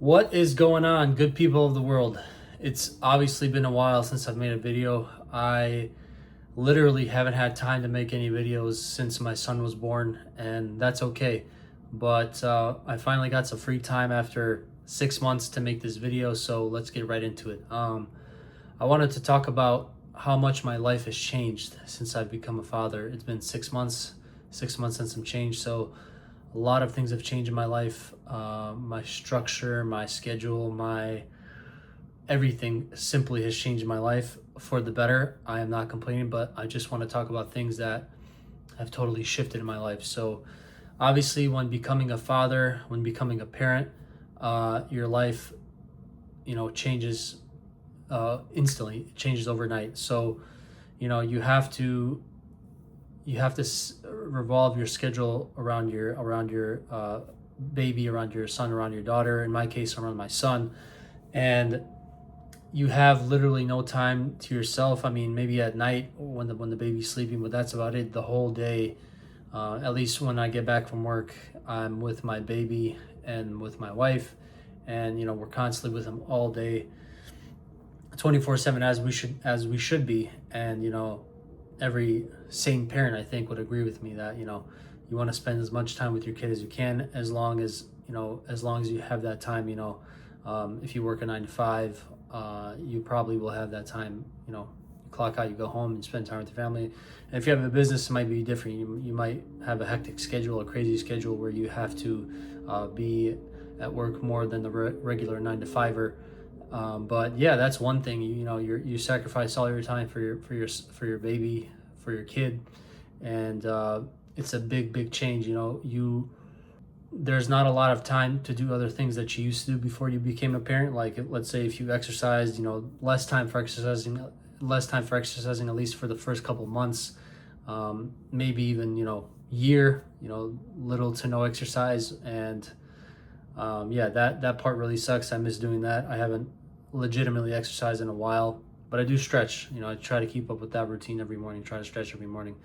What is going on, good people of the world? It's obviously been a while since I've made a video. I literally haven't had time to make any videos since my son was born, and that's okay. But I finally got some free time after 6 months to make this video, so let's get right into it. I wanted to talk about how much my life has changed since I've become a father. It's been 6 months, 6 months and some change, so a lot of things have changed in my life. My structure, my schedule, my everything simply has changed in my life for the better. I am not complaining, but I just want to talk about things that have totally shifted in my life. So obviously when becoming a father, when becoming a parent, your life, changes instantly. It changes overnight. So, you have to revolve your schedule around your baby, around your son, around your daughter. In my case, around my son, and you have literally no time to yourself. I mean, maybe at night when the baby's sleeping, but that's about it. The whole day, at least when I get back from work, I'm with my baby and with my wife, and we're constantly with him all day, 24/7, as we should be. And every sane parent, I think, would agree with me that you want to spend as much time with your kid as you can, as long as you have that time. If you work a 9 to 5, you probably will have that time. You clock out, you go home and spend time with your family. And if you have a business, it might be different. You might have a hectic schedule, a crazy schedule, where you have to be at work more than the regular 9 to 5er. But yeah, that's one thing. You sacrifice all your time for your baby, for your kid, and it's a big change. There's not a lot of time to do other things that you used to do before you became a parent. Like, let's say if you exercised, less time for exercising, at least for the first couple months, maybe even year, little to no exercise. And yeah, that part really sucks. I miss doing that. I haven't legitimately exercised in a while, but I do stretch. I try to keep up with that routine every morning, try to stretch every morning.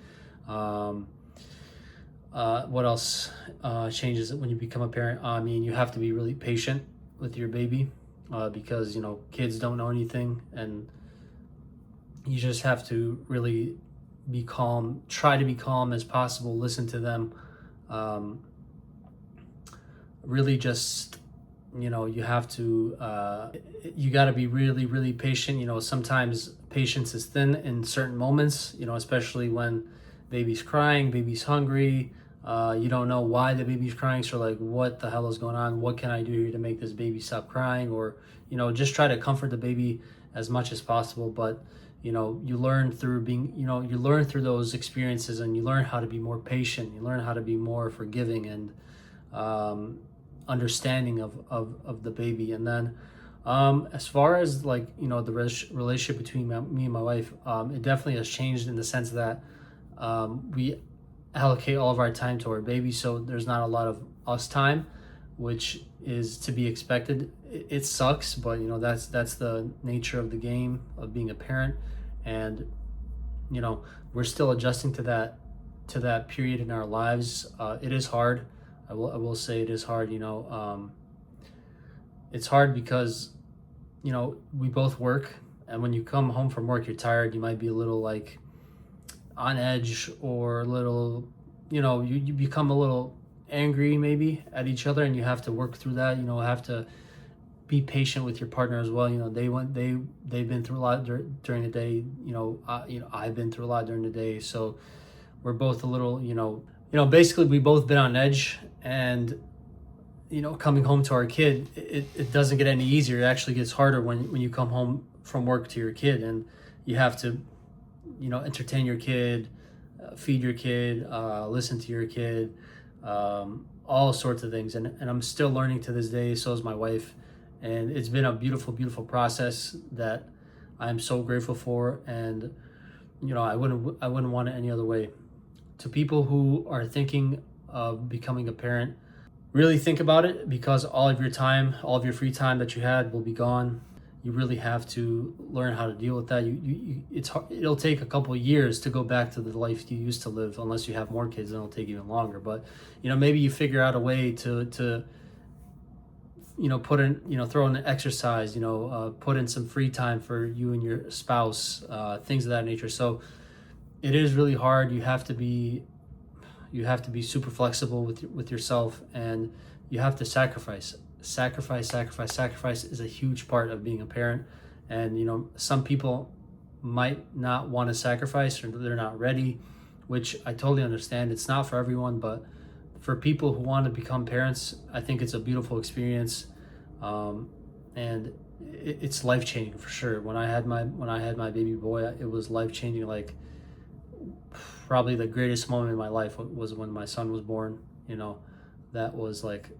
What else changes when you become a parent? I mean, you have to be really patient with your baby, because kids don't know anything, and you just have to really be calm, try to be calm as possible, listen to them. Really just, you have to, you got to be really patient. Sometimes patience is thin in certain moments, especially when baby's crying, baby's hungry. You don't know why the baby's crying, so like, what the hell is going on? What can I do here to make this baby stop crying? Or just try to comfort the baby as much as possible. But you learn through you learn through those experiences, and you learn how to be more patient. You learn how to be more forgiving and understanding of the baby. And then as far as like the relationship between me and my wife, it definitely has changed in the sense that we allocate all of our time to our baby, so there's not a lot of us time, which is to be expected. It sucks, but that's the nature of the game of being a parent. And we're still adjusting to that period in our lives. It is hard. I will say it is hard. It's hard because we both work, and when you come home from work, you're tired. You might be a little like on edge, or a little, you become a little angry maybe at each other, and you have to work through that. Have to be patient with your partner as well. They've been through a lot during the day. I've been through a lot during the day, so we're both a little, basically we both been on edge. And coming home to our kid, it doesn't get any easier. It actually gets harder when you come home from work to your kid, and you have to entertain your kid, feed your kid, listen to your kid, all sorts of things. And I'm still learning to this day. So is my wife. And it's been a beautiful process that I'm so grateful for. And I wouldn't want it any other way. To people who are thinking of becoming a parent, really think about it, because all of your free time that you had will be gone. You really have to learn how to deal with that. It's hard. It'll take a couple of years to go back to the life you used to live, unless you have more kids. Then it'll take even longer. But maybe you figure out a way to put in, throw in an exercise, put in some free time for you and your spouse, things of that nature. So it is really hard. You have to be super flexible with yourself, and you have to sacrifice is a huge part of being a parent. And some people might not want to sacrifice, or they're not ready, which I totally understand. It's not for everyone, but for people who want to become parents, I think it's a beautiful experience. And it's life changing for sure. When I had my baby boy, it was life changing. Like, probably the greatest moment in my life was when my son was born. That was like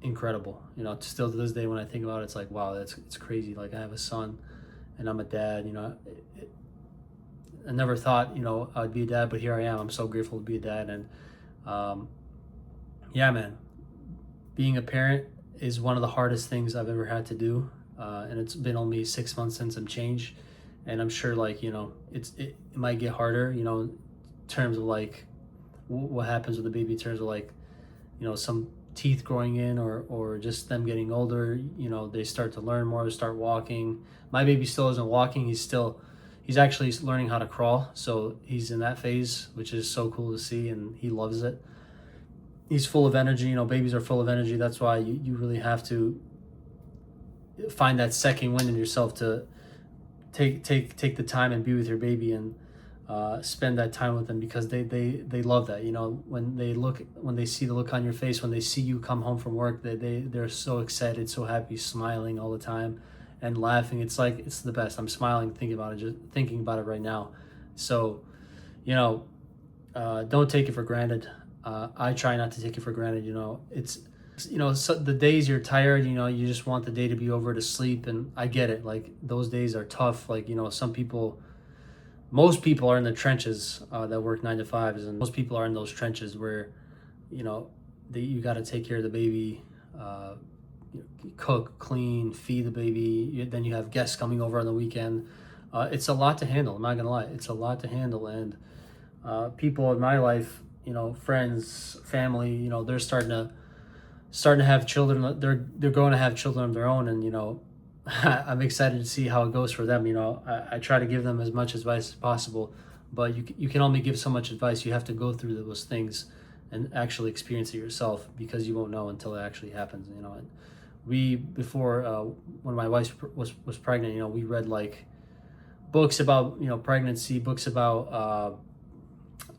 incredible. Still to this day, when I think about it, it's like, wow, it's crazy. Like, I have a son and I'm a dad. I never thought I'd be a dad, but here I am. I'm so grateful to be a dad. And yeah, man, being a parent is one of the hardest things I've ever had to do. And it's been only 6 months since I'm changed, and I'm sure, like, it might get harder, in terms of like what happens with the baby, in terms of like, some teeth growing in, or just them getting older. They start to learn more, start walking. My baby still isn't walking. He's actually learning how to crawl. So he's in that phase, which is so cool to see, and he loves it. He's full of energy. Babies are full of energy. That's why you really have to find that second wind in yourself to take the time and be with your baby, and spend that time with them, because they love that. When they see the look on your face, when they see you come home from work, they're so excited, so happy, smiling all the time and laughing. It's like, it's the best. I'm smiling just thinking about it right now. So don't take it for granted. I try not to take it for granted. So the days you're tired, you just want the day to be over, to sleep. And I get it. Like, those days are tough. Like, most people are in the trenches, that work 9 to 5s, and most people are in those trenches where, you got to take care of the baby, cook, clean, feed the baby. Then you have guests coming over on the weekend. It's a lot to handle. I'm not gonna lie. It's a lot to handle. And people in my life, friends, family, they're starting to have children. They're going to have children of their own, and I'm excited to see how it goes for them. I try to give them as much advice as possible, but you can only give so much advice. You have to go through those things and actually experience it yourself, because you won't know until it actually happens. Before, when my wife was pregnant, we read like books about pregnancy, books about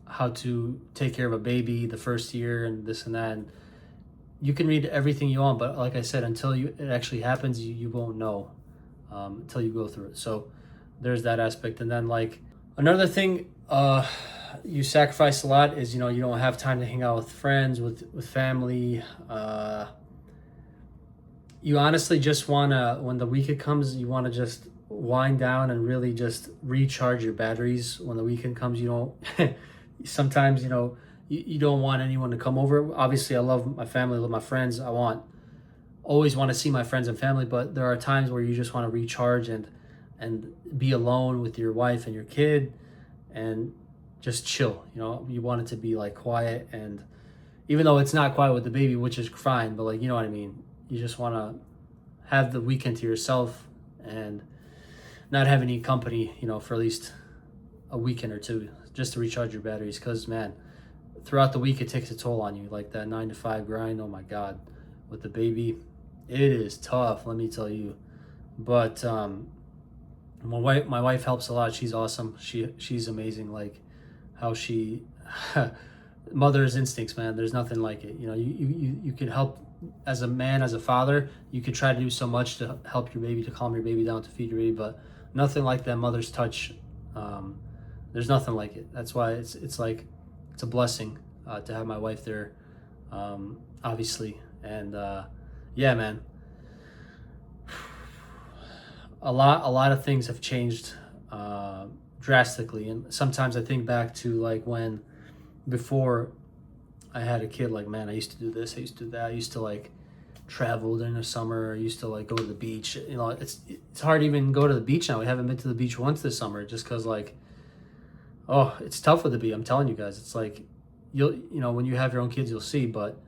how to take care of a baby the first year, and this and that. And you can read everything you want, but like I said, until it actually happens, you won't know, until you go through it. So there's that aspect. And then, like, another thing you sacrifice a lot is, you don't have time to hang out with friends, with family. You honestly just want to, when the weekend comes, you want to just wind down and really just recharge your batteries. When the weekend comes, you don't sometimes, you don't want anyone to come over. Obviously, I love my family, I love my friends. Always want to see my friends and family, but there are times where you just want to recharge and be alone with your wife and your kid, and just chill. You want it to be like quiet, and even though it's not quiet with the baby, which is fine, but like, you know what I mean? You just want to have the weekend to yourself and not have any company, for at least a weekend or two, just to recharge your batteries. Because, man, throughout the week, it takes a toll on you. Like that 9 to 5 grind, oh my God, with the baby, it is tough, let me tell you. But my wife helps a lot. She's awesome. She's amazing. Like, how she mother's instincts, man. There's nothing like it. You can help as a man, as a father. You could try to do so much to help your baby, to calm your baby down, to feed your baby, but nothing like that mother's touch. There's nothing like it. That's why it's like, it's a blessing to have my wife there, obviously. And yeah, man, a lot of things have changed drastically. And sometimes I think back to like when, before I had a kid, like, man, I used to do this, I used to do that, I used to like travel during the summer, I used to like go to the beach. It's hard to even go to the beach now. We haven't been to the beach once this summer, just because, like, oh, it's tough with the beach. I'm telling you guys, it's like, when you have your own kids, you'll see. But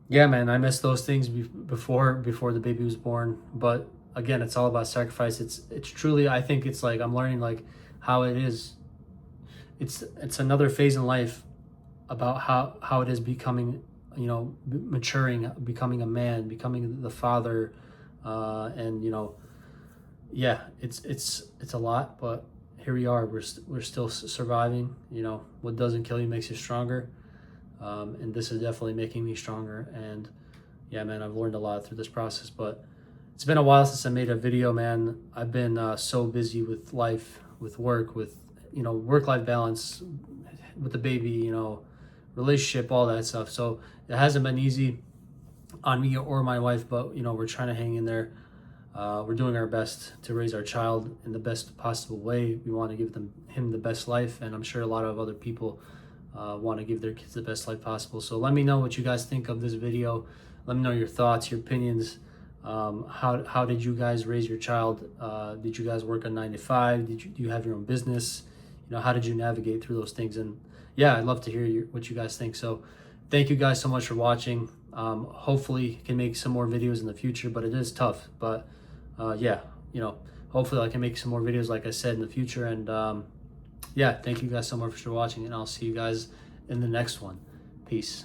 Yeah, man, I missed those things before the baby was born. But again, it's all about sacrifice. It's truly, I think it's like I'm learning like how it is. It's another phase in life about how it is becoming, maturing, becoming a man, becoming the father, and yeah, it's a lot, but here we are. We're still surviving. What doesn't kill you makes you stronger, and this is definitely making me stronger. And yeah, man, I've learned a lot through this process. But it's been a while since I made a video, man. I've been so busy with life, with work, with work-life balance, with the baby, relationship, all that stuff. So it hasn't been easy on me or my wife, but we're trying to hang in there. We're doing our best to raise our child in the best possible way. We want to give him the best life, and I'm sure a lot of other people want to give their kids the best life possible. So let me know what you guys think of this video. Let me know your thoughts, your opinions. How did you guys raise your child? Did you guys work a 9 to 5? Do you have your own business? How did you navigate through those things? And yeah, I'd love to hear what you guys think. So thank you guys so much for watching. Hopefully can make some more videos in the future, but it is tough. But yeah, hopefully I can make some more videos, like I said, in the future. And yeah, thank you guys so much for watching, and I'll see you guys in the next one. Peace.